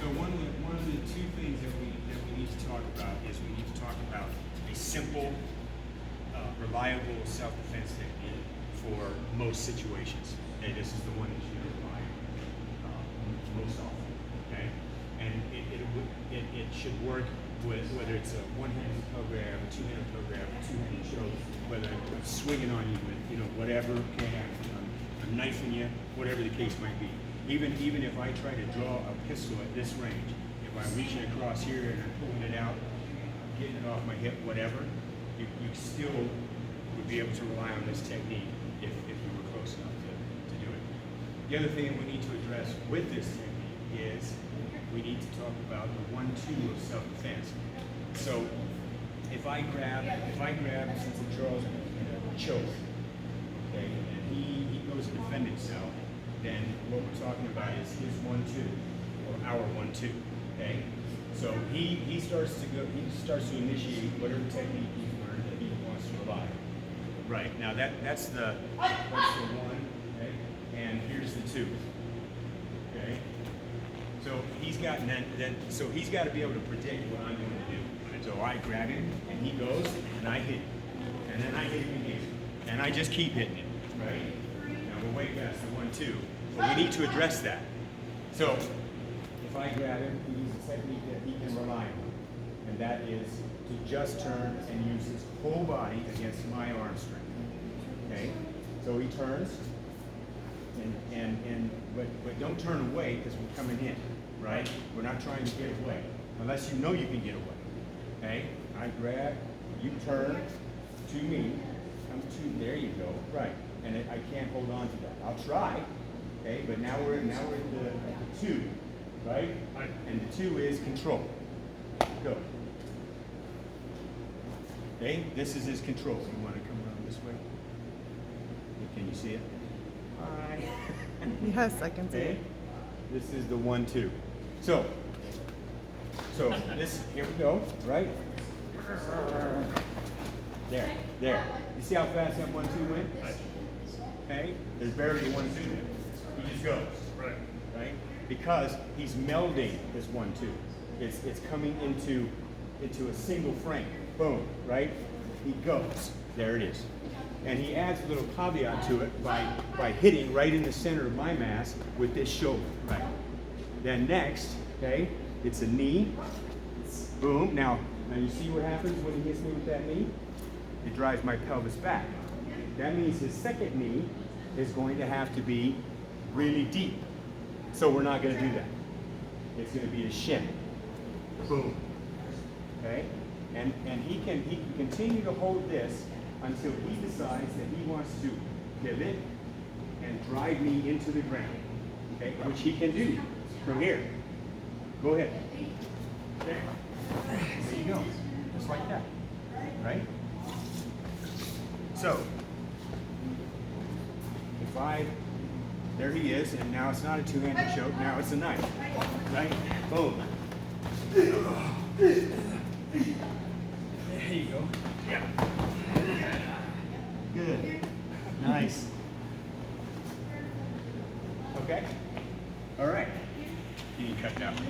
So one of the two things that we need to talk about is we need to talk about a simple, reliable self-defense technique for most situations. Okay, this is the one that you apply most often. Okay, and it should work with whether it's a one-handed program, a two-handed program, a two-handed choke, whether I'm swinging on you with whatever, okay, I'm knifing you, whatever the case might be. Even if I try to draw a pistol at this range, if I'm reaching across here and I'm pulling it out, getting it off my hip, whatever, you still would be able to rely on this technique if you were close enough to do it. The other thing we need to address with this technique is we need to talk about the 1-2 of self-defense. So if I grab since it's Charles in a choke, okay, and he goes to defend himself, then what we're talking about is his 1-2 or our 1-2. Okay, so he starts to initiate whatever technique he's learned that he wants to rely on. Right now that's the 1, okay, and here's the 2. Okay, so he's got so he's got to be able to predict what I'm going to do. So I grab him and he goes and I hit him, and then I hit him again, and I just keep hitting him. Right. Now we're way past the 1-2. But we need to address that. So, if I grab him, he uses a technique that he can rely on, and that is to just turn and use his whole body against my arm strength. Okay? So he turns, but don't turn away because we're coming in, right? We're not trying to get away, unless you know you can get away. Okay? I grab, you turn to me, come to, there you go, right? And I can't hold on to that. I'll try. Okay, but now we're at the 2, right? And the 2 is control. Go. Okay, this is his control. You want to come around this way? Can you see it? Hi. Yes, I can see it. This is the 1-2. So this, here we go, right? There. You see how fast that 1-2 went? Okay, there's barely 1-2 there. He just goes, right? Because he's melding this 1-2. It's coming into a single frame. Boom, right? He goes. There it is. And he adds a little caveat to it by hitting right in the center of my mass with this shoulder, right? Then next, okay, it's a knee. Boom. Now you see what happens when he hits me with that knee? It drives my pelvis back. That means his second knee is going to have to be really deep. So we're not going to do that. It's going to be a shin. Boom. Okay? And he can continue to hold this until he decides that he wants to pivot and drive me into the ground. Okay? Which he can do from here. Go ahead. There. There you go. Just like that. Right? So there he is, and now it's not a two-handed choke, now it's a knife, right? Boom. There you go. Yeah. Good. Nice. Okay? All right. You can cut that one.